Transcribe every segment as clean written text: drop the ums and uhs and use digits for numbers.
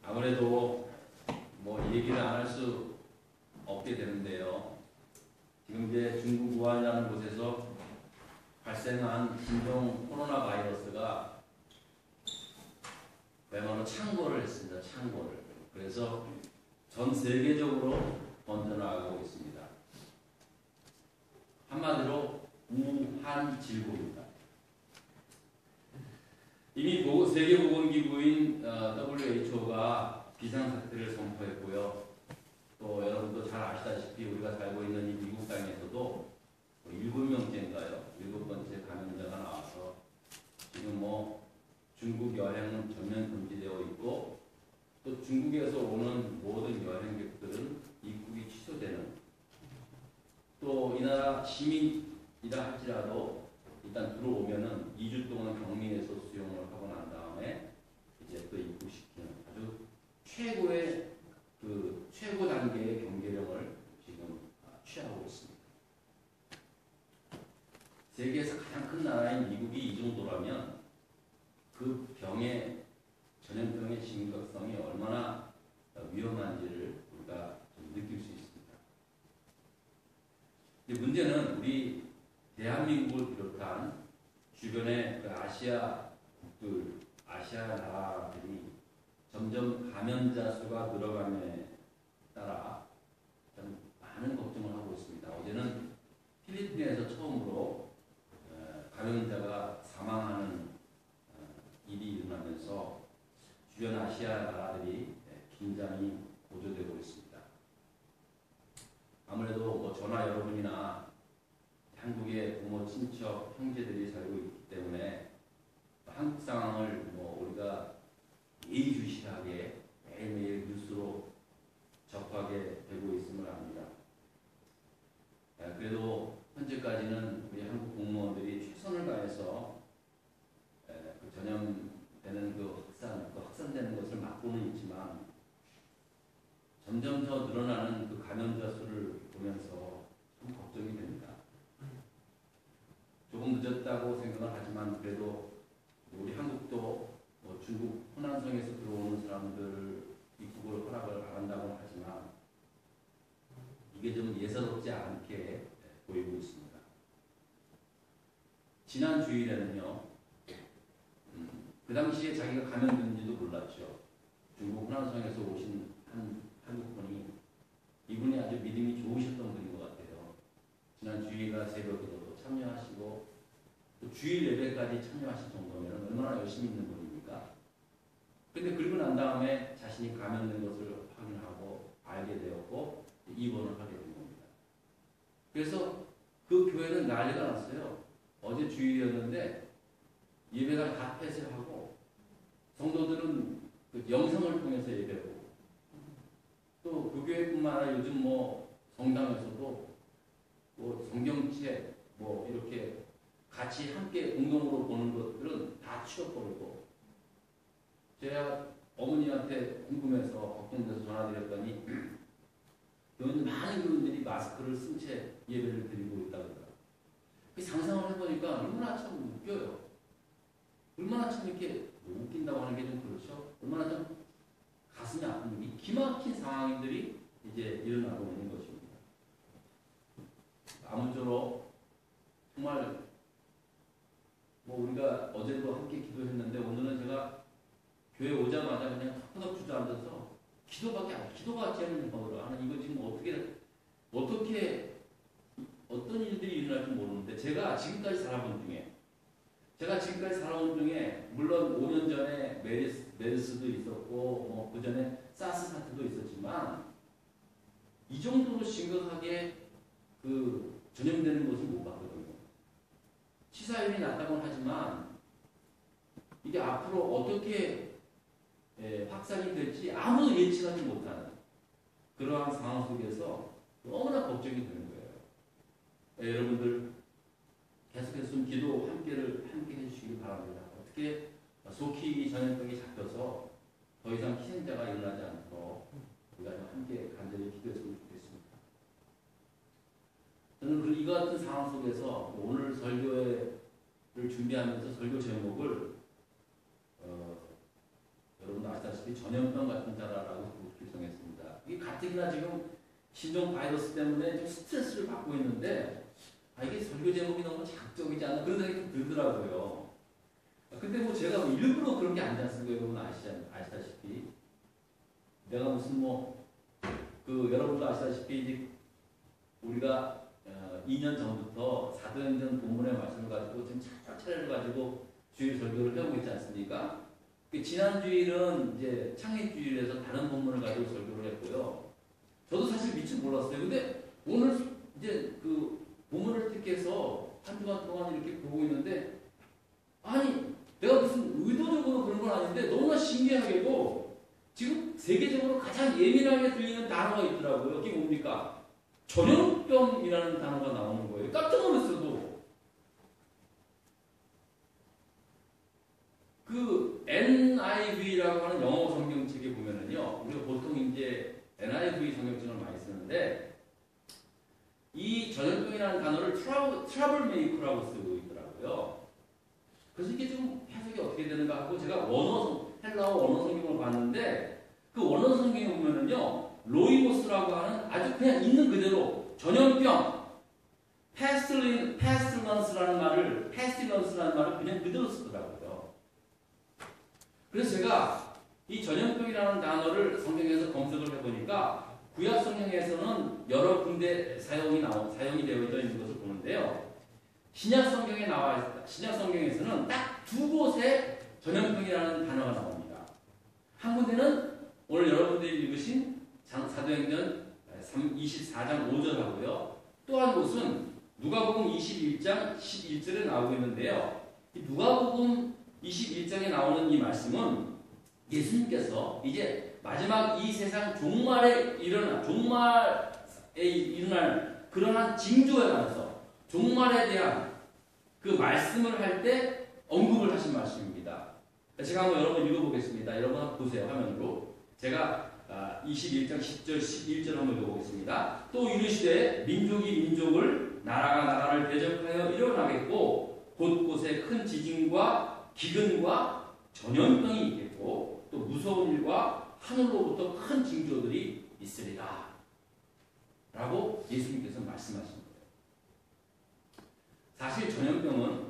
아무래도 뭐 얘기를 안 할 수 없게 되는데요. 지금 이제 중국 우한이라는 곳에서 발생한 신종 코로나 바이러스가 그야말로 창궐을 했습니다. 창궐을. 그래서 전 세계적으로 번져나가고 있습니다. 한마디로 우한 질곡입니다. 이미 세계보건기구인 WHO가 비상사태를 선포했고요. 또 여러분도 잘 아시다시피 우리가 살고 있는 이 미국 땅에서도 7명째인가요? 7번째 감염자가 나와서 지금 중국 여행은 전면 금지되어 있고 또 중국에서 오는 모든 여행객들은 입국이 취소되는, 또 이 나라 시민이라 할지라도 일단 들어오면은 2주 동안 격리해서 수용을 하고 난 다음에 이제 또 입국시키는 아주 최고 단계의 경계령을 지금 취하고 있습니다. 세계에서 가장 큰 나라인 미국이 이 정도라면 그 전염병의 심각성이 얼마나 위험한지를 우리가 좀 느낄 수 있습니다. 근데 문제는 우리 대한민국을 비롯한 주변의 아시아 나라들이 점점 감염자 수가 늘어감에 따라 좀 많은 걱정을 하고 있습니다. 어제는 필리핀에서 처음으로 감염자가 사망하는 일이 일어나면서 주변 아시아 나라들이 긴장이 고조되고 있습니다. 아무래도 저나 여러분이나 한국의 부모, 친척, 형제들이 살고 있기 때문에 한국 상황을 우리가 예의주시하게 매일매일 뉴스로 접하게 되고 있음을 압니다. 그래도 현재까지는 우리 한국 공무원들이 최선을 다해서 전염되는 확산되는 것을 막고는 있지만 점점 더 늘어나는 감염자 수를 보면서 좀 걱정이 됩니다. 조금 늦었다고 생각을 하지만 그래도 우리 한국도 중국 호난성에서 들어오는 사람들 입국을 허락을 안 한다고 하지만 이게 좀 예사롭지 않게 보이고 있습니다. 지난 주일에는요, 그 당시에 자기가 감염된지도 몰랐죠. 중국 호난성에서 오신 한 한국분이, 이분이 아주 믿음이 좋으셨던 분인 것 같아요. 지난 주일날 새벽에도 참여하시고 또 주일 예배까지 참여하실 정도면 얼마나 열심히 있는 분입니까? 근데 그리고 난 다음에 자신이 감염된 것을 확인하고 알게 되었고 입원을 하게 된 겁니다. 그래서 그 교회는 난리가 났어요. 어제 주일이었는데 예배가 다 폐쇄하고 성도들은 영상을 통해서 예배하고, 또 그 교회뿐만 아니라 요즘 성당에서도 성경책 이렇게 같이 함께 공동으로 보는 것들은 다 치워버리고, 제가 어머니한테 궁금해서 걱정돼서 전화드렸더니 많은 교인들이 마스크를 쓴 채 예배를 드리고 있다고 하더라고요. 상상을 해보니까 얼마나 참 웃겨요. 얼마나 참 이렇게 웃긴다고 하는 게 좀 그렇죠. 얼마나 좀 가슴이 아픈 이 기막힌 상황들이 이제 일어나고 있는 것입니다. 아무쪼록 정말 우리가 어제도 함께 기도했는데 오늘은 제가 교회 오자마자 그냥 터덕 주저앉아서 기도가 제일로 하는 이거 지금 어떻게 어떤 일들이 일어날지 모르는데 제가 지금까지 살아온 중에 물론 5년 전에 메르스도 있었고 그 전에 사스 사태도 있었지만 이 정도로 심각하게 전염되는 것을 못 봤거든요. 치사율이 낮다고 하지만 이게 앞으로 어떻게 확산이 될지 아무도 예측하지 못하는 그러한 상황 속에서 너무나 걱정이 되는 거예요. 여러분들 계속해서 좀 기도 함께 해주시기 바랍니다. 어떻게 속히 이 전염병이 잡혀서 더 이상 희생자가 일어나지 않도록 우리가 좀 함께 간절히 기도했으면 좋겠습니다. 저는 이 같은 상황 속에서 오늘 설교를 준비하면서 설교 제목을 여러분도 아시다시피 것이 전염병 같은 자라라고 그렇게 정했습니다. 이게 가뜩이나 지금 신종 바이러스 때문에 좀 스트레스를 받고 있는데 이게 설교 제목이 너무 자극적이지 않나 그런 생각이 좀 들더라고요. 근데 뭐 제가 뭐 일부러 그런 게 아니지 않습니까? 여러분 아시다시피 내가 무슨 여러분도 아시다시피 이제 우리가 2년 전부터 사도행전 본문의 말씀을 가지고 지금 차례를 가지고 주일 설교를 해오고 있지 않습니까? 지난 주일은 이제 창립주일에서 다른 본문을 가지고 설교를 했고요. 저도 사실 미처 몰랐어요. 근데 오늘 이제 그 본문을 택해서 한 주간 동안 이렇게 보고 있는데 아니 내가 무슨 의도적으로 그런 건 아닌데 너무나 신기하게도 지금 세계적으로 가장 예민하게 들리는 단어가 있더라고요. 그게 뭡니까? 전염병이라는 단어가 나오는 거예요. 깜짝 놀랐어도. 그 NIV라고 하는 영어 성경책에 보면은요, 우리가 보통 이제 NIV 성경책을 많이 쓰는데, 이 전염병이라는 단어를 트러블 메이커라고 쓰고 있더라고요. 그래서 이게 좀 해석이 어떻게 되는가 하고 제가 헬라어 원어 성경을 봤는데, 그 원어 성경에 보면은요, 로이모스라고 하는 아주 그냥 있는 그대로 전염병, pestilence라는 말을 그냥 그대로 쓰더라고요. 그래서 제가 이 전염병이라는 단어를 성경에서 검색을 해보니까 구약 성경에서는 여러 군데 사용이 되어져 있는 것을 보는데요. 신약 성경에서는 딱 두 곳에 전염병이라는 단어가 나옵니다. 한 군데는 오늘 여러분들이 읽으신 사도행전 24장 5절하고요. 또 한 곳은 누가복음 21장 11절에 나오고 있는데요. 이 누가복음 21장에 나오는 이 말씀은 예수님께서 이제 마지막 이 세상 종말에 일어날 그러한 징조에 관해서 종말에 대한 그 말씀을 할 때 언급을 하신 말씀입니다. 제가 한번 여러분 읽어보겠습니다. 여러분 한번 보세요. 화면으로. 제가 21장 10절 11절 한번 읽어보겠습니다. 또 이르시되 민족이 민족을 나라가 나라를 대적하여 일어나겠고 곳곳에 큰 지진과 기근과 전염병이 있겠고 또 무서운 일과 하늘로부터 큰 징조들이 있으리라 라고 예수님께서 말씀하신 거예요. 사실 전염병은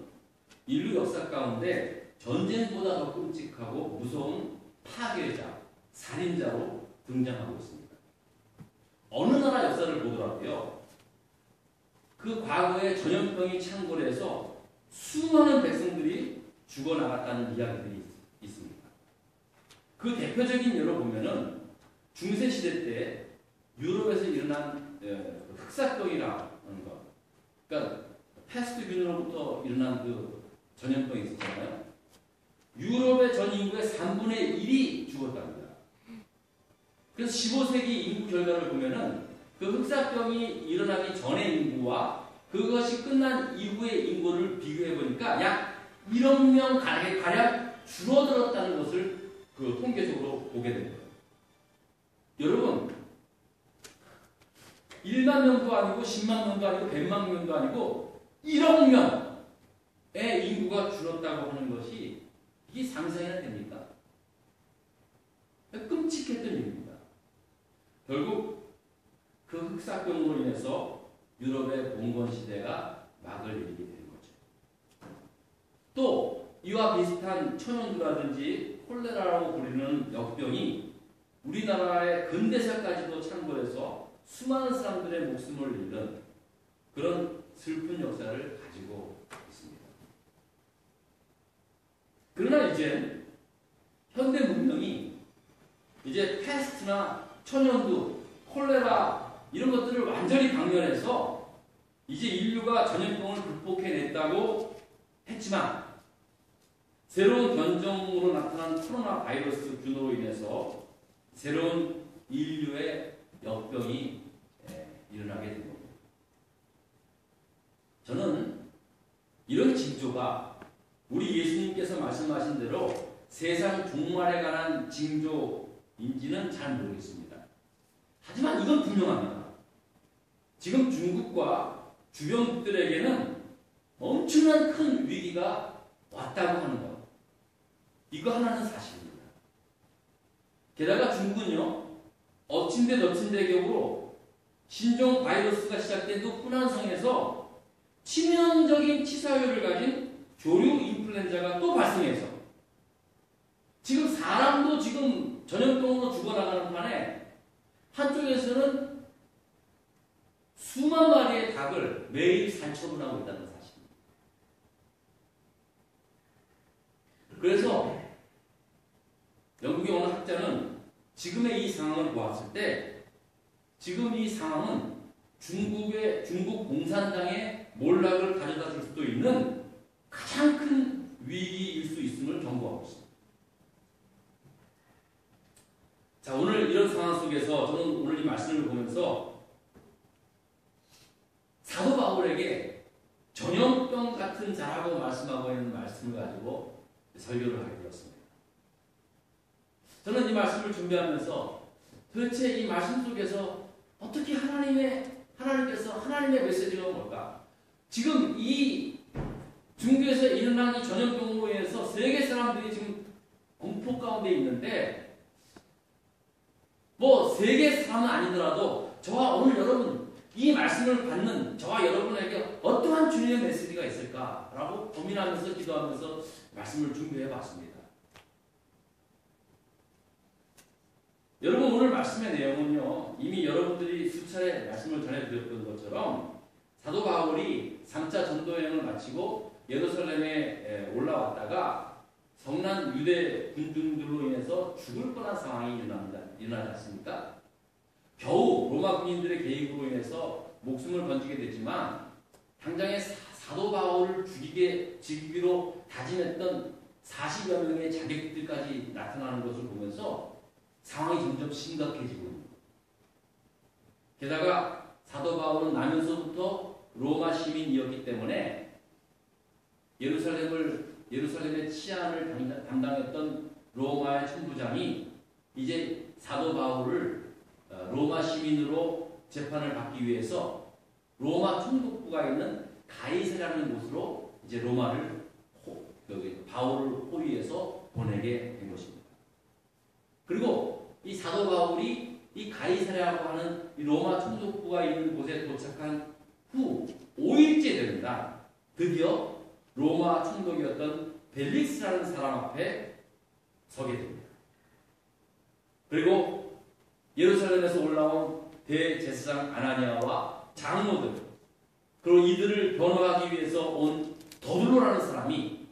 인류 역사 가운데 전쟁보다 더 끔찍하고 무서운 파괴자, 살인자로 등장하고 있습니다. 어느 나라 역사를 보더라도요. 그 과거에 전염병이 창궐해서 수많은 백성들이 죽어나갔다는 이야기들이 있습니다. 그 대표적인 예로 보면은 중세시대 때 유럽에서 일어난 흑사병이라는 것. 그러니까 패스트균으로부터 일어난 그 전염병이 있었잖아요. 유럽의 전 인구의 3분의 1이 죽었답니다. 그래서 15세기 인구 결과를 보면은 그 흑사병이 일어나기 전의 인구와 그것이 끝난 이후의 인구를 비교해 보니까 약 1억 명 가량 줄어들었다는 것을 그 통계적으로 보게 됩니다. 여러분, 1만 명도 아니고 10만 명도 아니고 100만 명도 아니고 1억 명의 인구가 줄었다고 하는 것이 이게 상상해야 됩니까? 끔찍했던 일입니다. 결국 그 흑사병으로 인해서 유럽의 봉건 시대가 막을 내리게 된 거죠. 또 이와 비슷한 천연두라든지 콜레라라고 부르는 역병이 우리나라의 근대사까지도 창궐해서 수많은 사람들의 목숨을 잃는 그런 슬픈 역사를 가지고 있습니다. 그러나 이제 현대 문명이 이제 패스트나 천연두, 콜레라 이런 것들을 완전히 박멸해서 이제 인류가 전염병을 극복해냈다고 했지만 새로운 변종으로 나타난 코로나 바이러스 균으로 인해서 새로운 인류의 역병이 일어나게 된 겁니다. 저는 이런 징조가 우리 예수님께서 말씀하신 대로 세상 종말에 관한 징조인지는 잘 모르겠습니다. 하지만 이건 분명합니다. 지금 중국과 주변국들에게는 엄청난 큰 위기가 왔다고 하는 것. 이거 하나는 사실입니다. 게다가 중국은요, 엎친데 덮친데 격으로 신종 바이러스가 시작된 그 후난성에서 치명적인 치사율을 가진 조류 인플루엔자가 또 발생해서 지금 사람도 지금 전염병으로 죽어나가는 판에 한쪽에서는 수만 마리의 닭을 매일 살처분하고 있다는 사실입니다. 그래서 영국의 어느 학자는 지금의 이 상황을 보았을 때 지금 이 상황은 중국 공산당의 몰락을 가져다 줄 수도 있는 가장 큰 위기일 수 있음을 경고하고 있습니다. 자, 오늘 이런 상황 속에서 저는 오늘 이 말씀을 보면서 사도 바울에게 전염병 같은 자라고 말씀하고 있는 말씀을 가지고 설교를 하게 되었습니다. 저는 이 말씀을 준비하면서 도대체 이 말씀 속에서 어떻게 하나님께서 하나님의 메시지가 뭘까? 지금 이 중국에서 일어난 이 전염병으로 인해서 세계 사람들이 지금 공포 가운데 있는데 뭐 세계 사람은 아니더라도 저와 오늘 여러분 이 말씀을 받는 저와 여러분에게 어떠한 주님의 메시지가 있을까라고 고민하면서 기도하면서 말씀을 준비해 봤습니다. 여러분 오늘 말씀의 내용은요 이미 여러분들이 수차례 말씀을 전해드렸던 것처럼 사도 바울이 3차 전도여행을 마치고 예루살렘에 올라왔다가 성난 유대 군중들로 인해서 죽을 뻔한 상황이 일어나지 않습니까? 겨우 로마 군인들의 개입으로 인해서 목숨을 건지게 되지만 당장에 사도 바울을 죽이기로 다짐했던 40여 명의 자객들까지 나타나는 것을 보면서 상황이 점점 심각해지고 있습니다. 게다가 사도 바울은 나면서부터 로마 시민이었기 때문에 예루살렘의 치안을 담당했던 로마의 천부장이 이제 사도 바울을 로마 시민으로 재판을 받기 위해서 로마 총독부가 있는 가이사라는 곳으로 이제 바울을 호위해서 보내게 된 것입니다. 그리고 이 사도 바울이 이 가이사라고 하는 이 로마 총독부가 있는 곳에 도착한 후 5일째 되는 날 드디어 로마 총독이었던 벨릭스라는 사람 앞에 서게 됩니다. 그리고 예루살렘에서 올라온 대제사장 아나니아와 장로들 그리고 이들을 변호하기 위해서 온 더둘로라는 사람이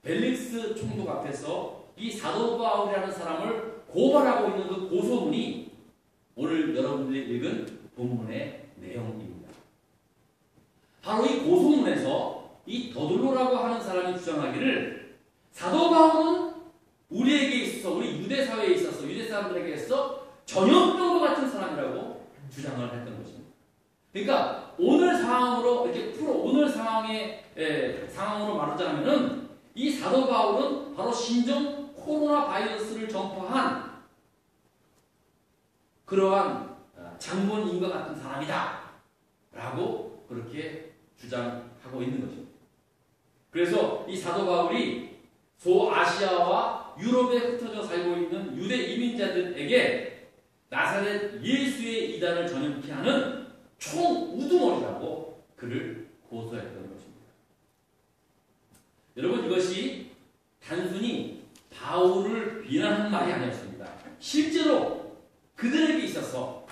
벨릭스 총독 앞에서 이 사도 바울이라는 사람을 고발하고 있는 그 고소문이 오늘 여러분들이 읽은 본문의 내용입니다. 바로 이 고소문에서 이 더둘로라고 하는 사람이 주장하기를 사도 바울은 우리에게 있어서 우리 유대 사회에 있어서 유대 사람들에게 있어 전염병과 같은 사람이라고 주장을 했던 것입니다. 그러니까 오늘 상황으로 오늘 상황으로 말하자면은 이 사도 바울은 바로 신종 코로나 바이러스를 전파한 그러한 장본인과 같은 사람이다 라고 그렇게 주장하고 있는 것입니다. 그래서 이 사도 바울이 소아시아와 유럽에 흩어져 살고 있는 유대 이민자들에게 나사렛 예수의 이단을 전염케 하는 총우두머리라고 그를 고소했던 것입니다. 여러분 이것이 단순히 바울을 비난하는 말이 아니었습니다. 실제로 그들에게 있어서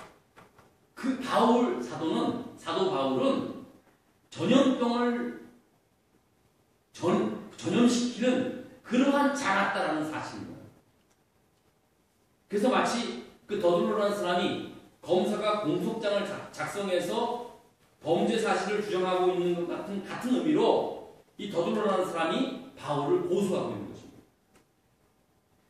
그 사도 바울은 전염병을 전염시키는 그러한 자였다라는 사실입니다. 그래서 마치 그 더둘로라는 사람이 검사가 공소장을 작성해서 범죄 사실을 주장하고 있는 것 같은 의미로 이 더둘로라는 사람이 바울을 고소하고 있는 것입니다.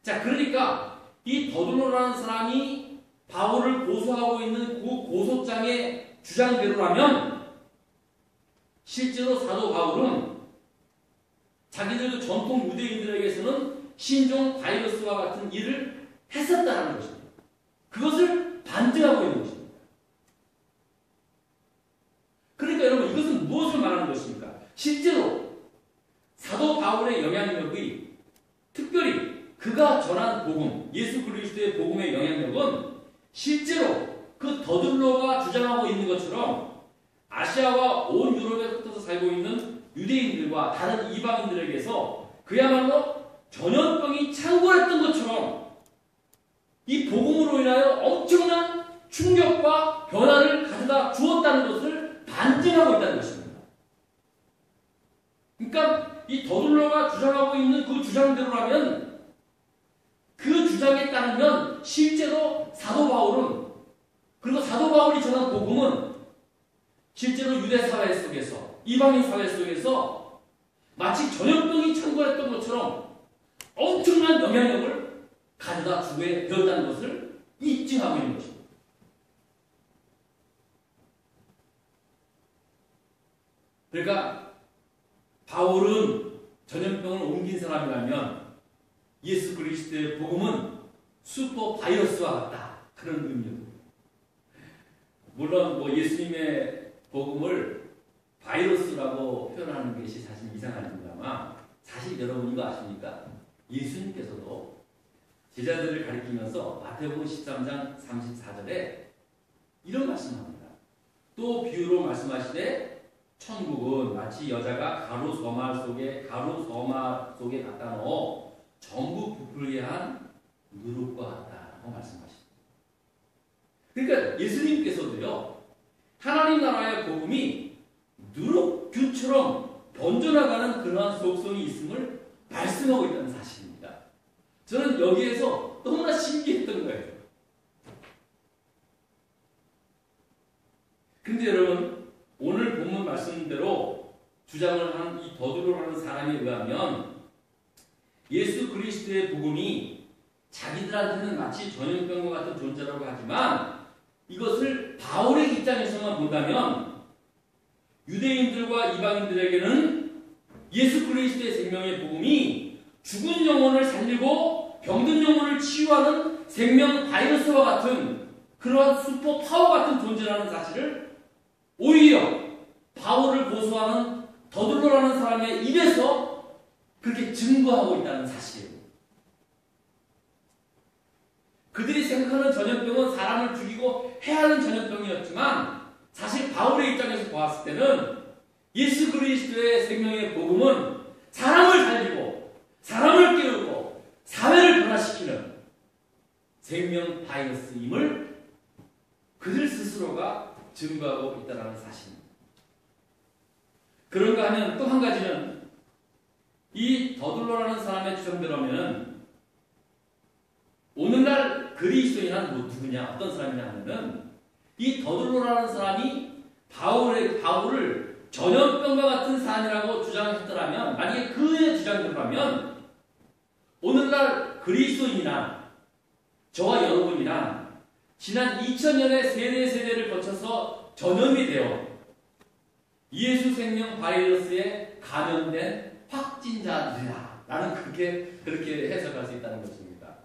자, 그러니까 이 더둘로라는 사람이 바울을 고소하고 있는 그 고소장의 주장대로라면 실제로 사도 바울은 자기들도 전통 유대인들에게서는 신종 바이러스와 같은 일을 했었다는 것입니다. 그것을 반증하고 있는 것입니다. 그러니까 여러분 이것은 무엇을 말하는 것입니까? 실제로 사도 바울의 영향력이 특별히 그가 전한 복음, 예수 예수 그리스도의 복음의 영향력은 실제로 그 더들로가 주장하고 있는 것처럼 아시아와 온 유럽에 흩어져 살고 있는 유대인들과 다른 이방인들에게서 그야말로 전염병이 창궐했던 것처럼 이 복음으로 인하여 엄청난 충격과 변화를 가져다 주었다는 것을 반증하고 있다는 것입니다. 그러니까 이 더들로가 주장하고 있는 그 주장대로라면, 그 주장에 따르면 실제로 사도 바울은, 그리고 사도 바울이 전한 복음은 실제로 유대 사회 속에서, 이방인 사회 속에서 마치 전염병이 창궐했던 것처럼 엄청난 영향력을 가져다 주게 되었다는 것을 입증하고 있는 것입니다. 그러니까 바울은 전염병을 옮긴 사람이라면 예수 그리스도의 복음은 슈퍼 바이러스와 같다, 그런 의미입니다. 물론 예수님의 복음을 바이러스라고 표현하는 것이 사실 이상합니다만, 사실 여러분 이거 아십니까? 예수님께서도 제자들을 가리키면서 마태복음 13장 34절에 이런 말씀합니다. 또 비유로 말씀하시되 천국은 마치 여자가 가루 서말 속에 갖다 넣어 전부 부풀게 한 누룩과 같다라고 말씀하십니다. 그러니까 예수님께서도요, 하나님 나라의 복음이 누룩균처럼 번져나가는 그러한 속성이 있음을 말씀하고 있다는 사실입니다. 저는 여기에서 너무나 신기했던 거예요. 근데 여러분, 오늘 본문 말씀대로 주장을 한 이 더들로라는 사람에 의하면 예수 그리스도의 복음이 자기들한테는 마치 전염병과 같은 존재라고 하지만, 이것을 바울의 입장에서만 본다면 유대인들과 이방인들에게는 예수 그리스도의 생명의 복음이 죽은 영혼을 살리고 병든 영혼을 치유하는 생명 바이러스와 같은 그러한 슈퍼 파워 같은 존재라는 사실을 오히려 바울을 고소하는 더들로라는 사람의 입에서 그렇게 증거하고 있다는 사실이에요. 그들이 생각하는 전염병은 사람을 죽이고 해하는 전염병이었지만, 사실 바울의 입장에서 보았을 때는 예수 그리스도의 생명의 복음은 사람을 살리고 사람을 깨우고 사회를 변화시키는 생명 바이러스임을 그들 스스로가 증거하고 있다는 사실입니다. 그런가 하면 또 한 가지는, 이 더들로라는 사람의 주장대로면 오늘날 그리스도인은 누구냐, 어떤 사람이냐 하면은 이 더들로라는 사람이 바울을 전염병과 같은 사람이라고 주장했더라면, 만약에 그의 주장대로라면 오늘날 그리스도인이나 저와 여러분이나 지난 2000년의 세대를 거쳐서 전염이 되어 예수 생명 바이러스에 감염된 확진자들이다 라는 그렇게 해석할 수 있다는 것입니다.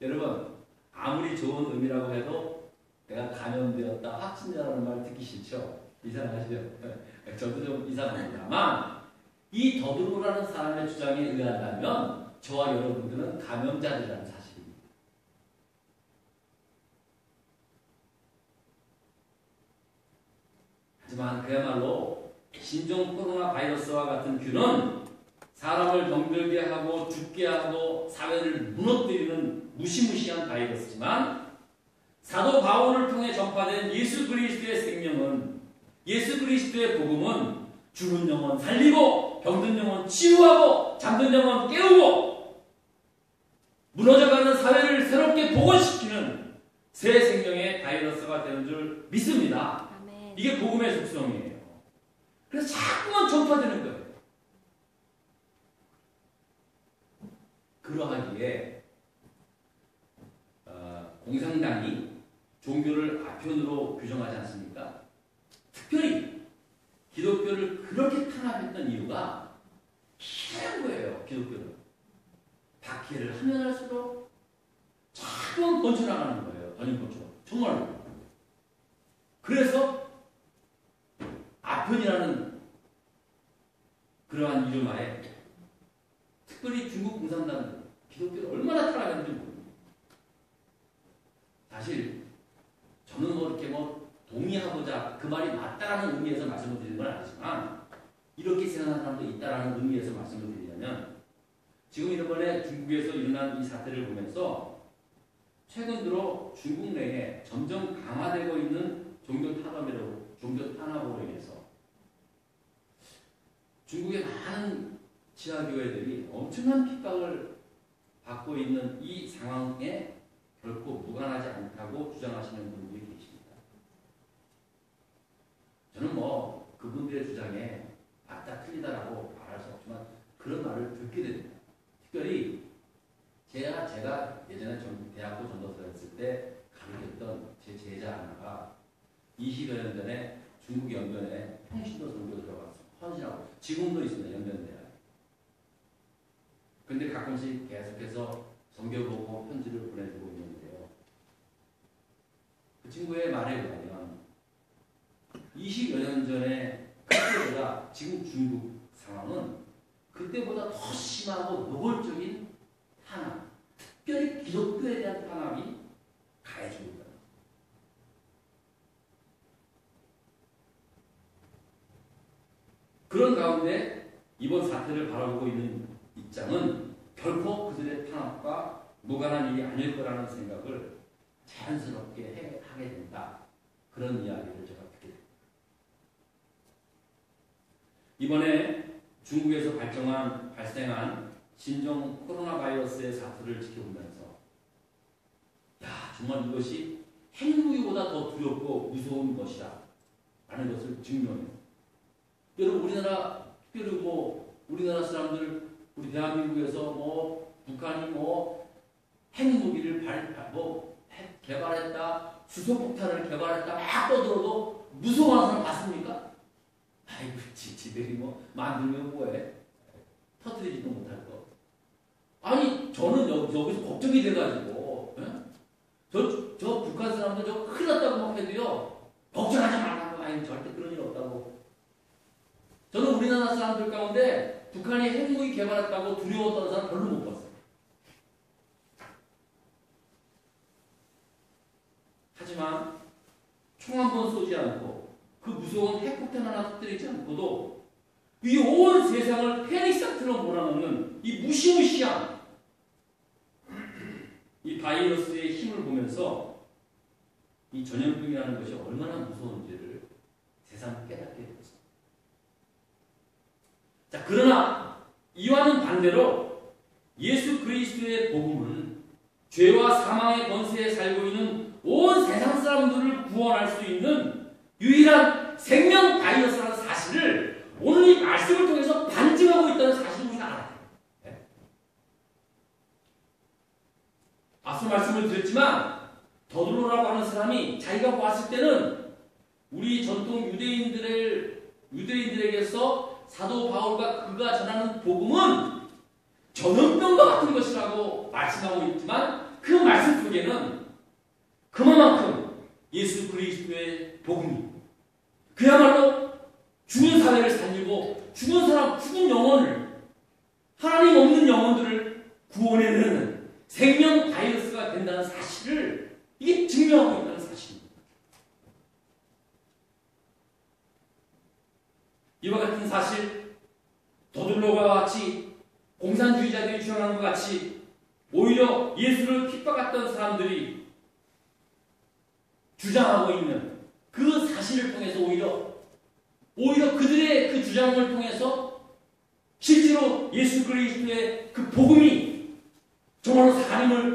여러분, 아무리 좋은 의미라고 해도 내가 감염되었다, 확진자라는 말 듣기 싫죠? 이상하시죠? 저도 좀 이상합니다만, 이 더들로라는 사람의 주장에 의한다면 저와 여러분들은 감염자들이라는 사실입니다. 하지만 그야말로 신종 코로나 바이러스와 같은 균은 사람을 병들게 하고 죽게 하고 사회를 무너뜨리는 무시무시한 바이러스지만, 사도 바울을 통해 전파된 예수 그리스도의 생명은, 예수 그리스도의 복음은 죽은 영혼 살리고 병든 영혼 치유하고 잠든 영혼 깨우고 무너져가는 사회를 새롭게 복원시키는 새 생명의 바이러스가 되는 줄 믿습니다. 아멘. 이게 복음의 속성이에요. 그래서 자꾸만 전파되는 거예요. 그러하기에 공산당이 종교를 아편으로 규정하지 않습니까? 특별히 기독교를 그렇게 탄압했던 이유가 희한한 거예요. 기독교는 박해를 하면 할수록 자꾸 번쳐나가는 거예요. 전염병처럼. 정말로. 그래서 아편이라는 그러한 이름하에 특별히 중국 공산당은 기독교를 얼마나 탄압했는지 모릅니다. 그 말이 맞다라는 의미에서 말씀을 드리는 건 아니지만 이렇게 생각하는 사람도 있다라는 의미에서 말씀을 드리자면 지금 이번에 중국에서 일어난 이 사태를 보면서 최근 들어 중국 내에 점점 강화되고 있는 종교 탄압으로 인해서 중국의 많은 지하교회들이 엄청난 핍박을 받고 있는 이 상황에 결코 무관하지 않다고 주장하시는 분들이 계십니다. 저는 뭐 그분들의 주장에 맞다 틀리다라고 말할 수 없지만 그런 말을 듣게 됩니다. 특별히 제가 예전에 대학교 전도사를 했을 때 가르쳤던 제 제자 하나가 20여 년 전에 중국 연변에 평신도 선교 들어갔어요. 헌신하고 지금도 있습니다. 연변대학에. 근데 가끔씩 계속해서 선교 보고 편지를 보내주고 있는데요. 그 친구의 말에 의하면 20여 년 전에 그때보다 지금 중국 상황은 그때보다 더 심하고 노골적인 탄압, 특별히 기독교에 대한 탄압이 가해지고 있다. 그런 가운데 이번 사태를 바라보고 있는 입장은 결코 그들의 탄압과 무관한 일이 아닐 거라는 생각을 자연스럽게 하게 된다. 그런 이야기를 제가 듣게 됩니다. 이번에 중국에서 발생한 신종 코로나 바이러스의 사태를 지켜보면서 정말 이것이 핵무기보다 더 두렵고 무서운 것이다 라는 것을 증명해요. 여러분 특별히 우리나라 사람들 우리 대한민국에서 북한이 핵무기를 개발했다, 수소폭탄을 개발했다 막 떠들어도 무서워하는 사람 봤습니까? 아이고 지들이 만들면 뭐해? 터뜨리지도 못할 거. 아니 저는 여기서 걱정이 돼가지고 저 북한 사람들 저 큰일 났다고 막 해도요 걱정하지 말라고. 아니 절대 그런 일 없다고. 저는 우리나라 사람들 가운데 북한이 핵무기 개발했다고 두려웠던 사람 별로 못 봤어요. 하지만 총 한 번 쏘지 않고 그 무서운 핵폭탄 하나 터뜨리지 않고도 이 온 세상을 패닉 상태로 몰아넣는 이 무시무시한 이 바이러스의 힘을 보면서 이 전염병이라는 것이 얼마나 무서운지를 세상 깨닫게 되었습니다. 자, 그러나 이와는 반대로 예수 그리스도의 복음은 죄와 사망의 권세에 살고 있는 온 세상 사람들을 구원할 수 있는 유일한 생명 바이러스라는 사실을 오늘 이 말씀을 통해서 반증하고 있다는 사실을 우리가 알아야 돼요. 네? 앞서 말씀을 드렸지만 더둘로라고 하는 사람이 자기가 봤을 때는 우리 전통 유대인들에게서 사도 바울과 그가 전하는 복음은 전염병과 같은 것이라고 말씀하고 있지만 그 말씀 속에는 그만큼 예수 그리스도의 복음이 그야말로 죽은 사회를 살리고 죽은 영혼을 하나님 없는 영혼들을 구원해내는 생명 바이러스가 된다는 사실을 이게 증명하고 있다는 사실입니다. 이와 같은 사실 더둘로와 같이 공산주의자들이 주장하는 것 같이 오히려 예수를 핍박했던 사람들이 주장하고 있는 그 사실을 통해서 오히려 그들의 그 주장을 통해서 실제로 예수 그리스도의 그 복음이 정말로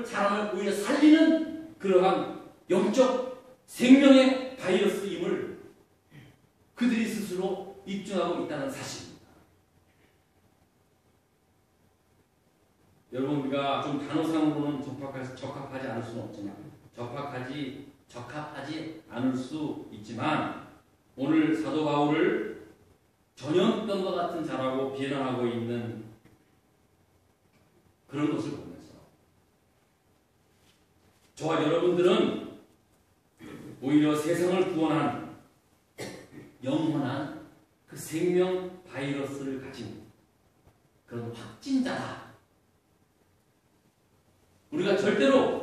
사람을 오히려 살리는 그러한 영적 생명의 바이러스임을 그들이 스스로 입증하고 있다는 사실입니다. 여러분 우리가 좀 단어상으로는 적합하지 않을 수는 없지만 적합하지 않을 수 있지만 오늘 사도 바울을 전염병과 같은 자라고 비난하고 있는 그런 것을 보면서 저와 여러분들은 오히려 세상을 구원한 영원한 그 생명 바이러스를 가진 그런 확진자다. 우리가 절대로